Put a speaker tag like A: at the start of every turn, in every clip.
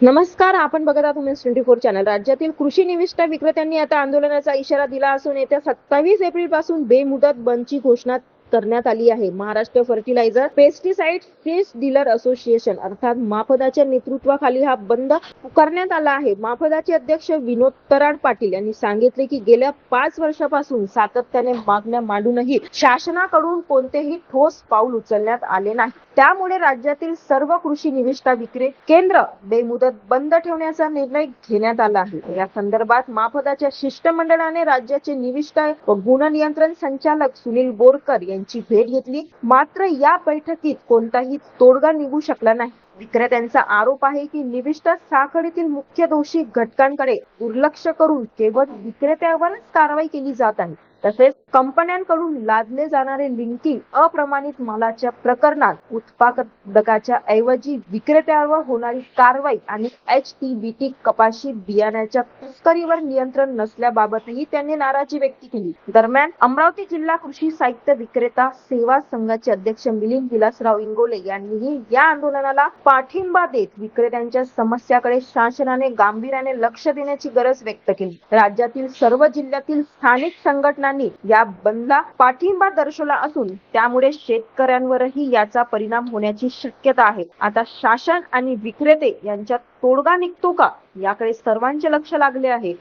A: नमस्कार, आपण बघत आहात उमेश 24 चॅनल. राज्यातील कृषी निविष्ठा विक्रेत्यांनी आता आंदोलनाचा इशारा दिला असून येत्या 27 एप्रिल पासून बेमुदत बंदची घोषणा करण्यात आली आहे. Maharashtra fertiliser pesticide seeds dealer association अर्थात माफदाच्या नेतृत्वाखाली हा बंद पुकारण्यात आला आहे. माफदाचे अध्यक्ष विनोद तराड पाटील यांनी सांगितले की गेल्या 5 वर्षापासून सातत्याने मागण्या मांडूनही शासनाकडून कोणतेही ठोस पाऊल उचलण्यात आले नाही. त्यामुळे राज्यातील सर्व कृषी निविष्ठा विक्री केंद्र बेमुदत बंद ठेवण्याचा निर्णय घेण्यात आला आहे. या संदर्भात माफदाच्या शिष्टमंडळाने राज्याचे निविष्ठा व गुणनियंत्रण संचालक सुनील बोरकर यांची भेट घेतली. मात्र या बैठकीत कोणताही तोडगा निघू शकला नाही. विक्रेत्यांचा आरोप आहे की निविष्ठा साखळीतील मुख्य दोषी घटकांकडे दुर्लक्ष करून केवळ विक्रेत्यावरच कारवाई केली जात आहे. तसेच कंपन्यांकडून लादले जाणारे लिंकिंग अप्रमाणित मालाच्या प्रकरणात उत्पादकाच्या ऐवजी विक्रेत्यावर होणारी कारवाई आणि HTBT कपाशी बियाण्याच्या तस्करीवर नियंत्रण नसल्याबाबतही त्यांनी नाराजी व्यक्त केली. दरम्यान अमरावती जिल्हा कृषी साहित्य विक्रेता सेवा संघाचे अध्यक्ष मिलिंद विलासराव इंगोले यांनीही या आंदोलनाला पाठिंबा देत विक्रेत्यांच्या समस्याकडे शासनाने गांभीर्याने लक्ष देण्याची गरज व्यक्त केली. राज्यातील सर्व जिल्ह्यातील स्थानिक संघटनांनी या बंदला पाठिंबा दर्शवला असून त्यामुळे शेतकऱ्यांवरही याचा परिणाम होण्याची शक्यता आहे. आता शासन आणि विक्रेते यांच्यात तोडगा निघतो का याकडे सर्वांचे लक्ष लागले आहे.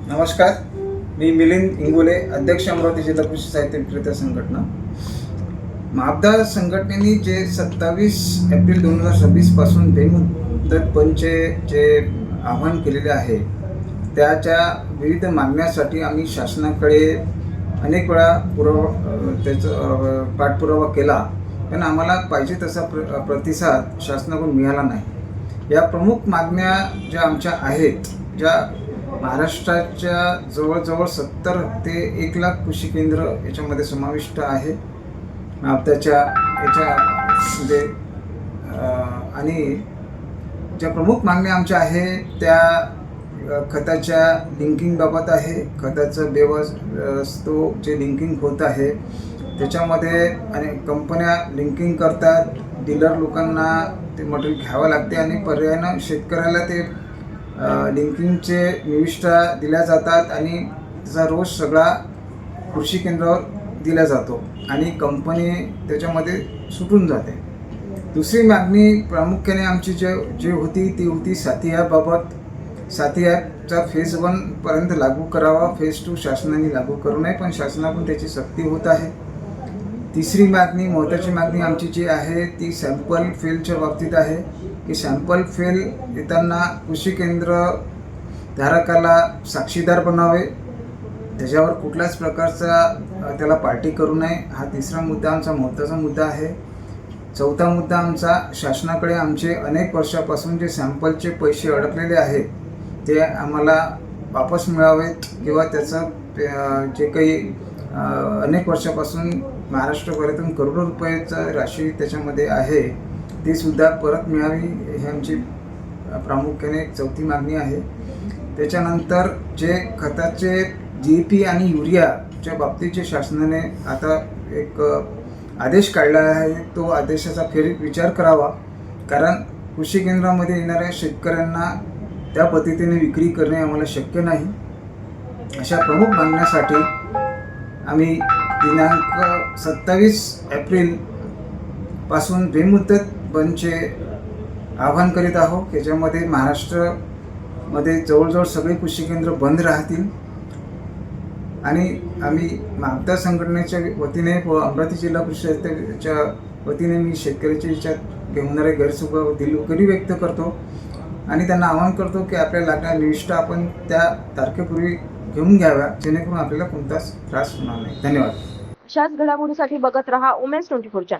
B: नमस्कार, मी मिलिंद इंगोले, अध्यक्ष अमरावती जिल्हा कृषी साहित्य विक्रेता संघटना. माफदा संघटनेने जे 27 एप्रिल 2026 पासून बेमुदत बंदचे जे आवाहन केलेले आहे त्याच्या विविध मागण्यासाठी आम्ही शासनाकडे अनेक वेळा त्याचा पाठपुरावा केला, पण आम्हाला पाहिजे तसा प्रतिसाद शासनाकडून मिळाला नाही. या प्रमुख मागण्या ज्या आमच्या आहेत, ज्या महाराष्ट्राच्या जवळजवळ 70 ते 1 लाख कृषी केंद्र याच्यामध्ये समाविष्ट आहे माफदाच्या याच्यामध्ये, आणि ज्या प्रमुख मागण्या आमच्या आहेत त्या खताच्या लिंकिंगबाबत आहे. खताचं बेवस्तो जे लिंकिंग होत आहे त्याच्यामध्ये अनेक कंपन्या लिंकिंग करतात, डीलर लोकांना ते मटेरियल घ्यावं लागते आणि पर्यायानं शेतकऱ्याला ते लिंकिंगचे निविष्ठा दिल्या जातात आणि त्याचा रोज सगळा कृषी केंद्रावर दिला जातो आणि कंपनी त्याच्यामध्ये सुटून जाते. दुसरी मागणी प्रामुख्याने आमची जे होती ती होती साथी ॲपबाबत. साथी ॲपचा फेज 1 पर्यंत लागू करावा, फेज 2 शासनाने लागू करू नये, पण शासनाकडून त्याची सक्ती होत आहे. तिसरी मागणी, महत्त्वाची मागणी आमची जी आहे ती सॅम्पल फेलच्या बाबतीत आहे की सॅम्पल फेल येताना कृषी केंद्र धारकाला साक्षीदार बनावे, त्याच्यावर कुठल्याच प्रकारचा त्याला पार्टी करू नये. हा तिसरा मुद्दा आमचा महत्त्वाचा मुद्दा आहे. चौथा मुद्दा आमचा, शासनाकडे आमचे अनेक वर्षापासून जे सॅम्पलचे पैसे अडकलेले आहेत ते आम्हाला वापस मिळावेत किंवा त्याचं जे काही अनेक वर्षापासून महाराष्ट्रभरातून करोडो रुपयाचं राशी त्याच्यामध्ये आहे ती सुद्धा परत मिळावी, ही आमची प्रामुख्याने चौथी मागणी आहे. त्याच्यानंतर जे खताचे DAP आणि युरियाच्या बाबतीत शासनाने आता एक आदेश काढला आहे, तो आदेशाचा फेरविचार करावा, कारण कृषी केंद्रामध्ये येणाऱ्या शेतकऱ्यांना त्या पद्धतीने विक्री करणे आम्हाला शक्य नाही. अशा प्रमुख मागण्यासाठी आम्ही दिनांक 27 एप्रिल पासून बेमुदत बंदचे आवाहन करीत आहोत. त्याच्यामध्ये महाराष्ट्रामध्ये जवळजवळ सगळे कृषी केंद्र बंद राहतील आणि आम्ही माफदा संघटनेच्या वतीने व अमरावती जिल्हा कृषी साहित्याच्या वतीने मी शेतकऱ्याच्या याच्यात घेणारे दिलगिरी व्यक्त करतो आणि त्यांना आवाहन करतो की आपल्याला लागणाऱ्या निविष्ठा आपण त्या तारखेपूर्वी घेऊन घ्याव्या, जेणेकरून आपल्याला कोणताच त्रास होणार नाही. धन्यवाद.
A: अशाच घडामोडीसाठी बघत रहा उमेश 24 चॅनल.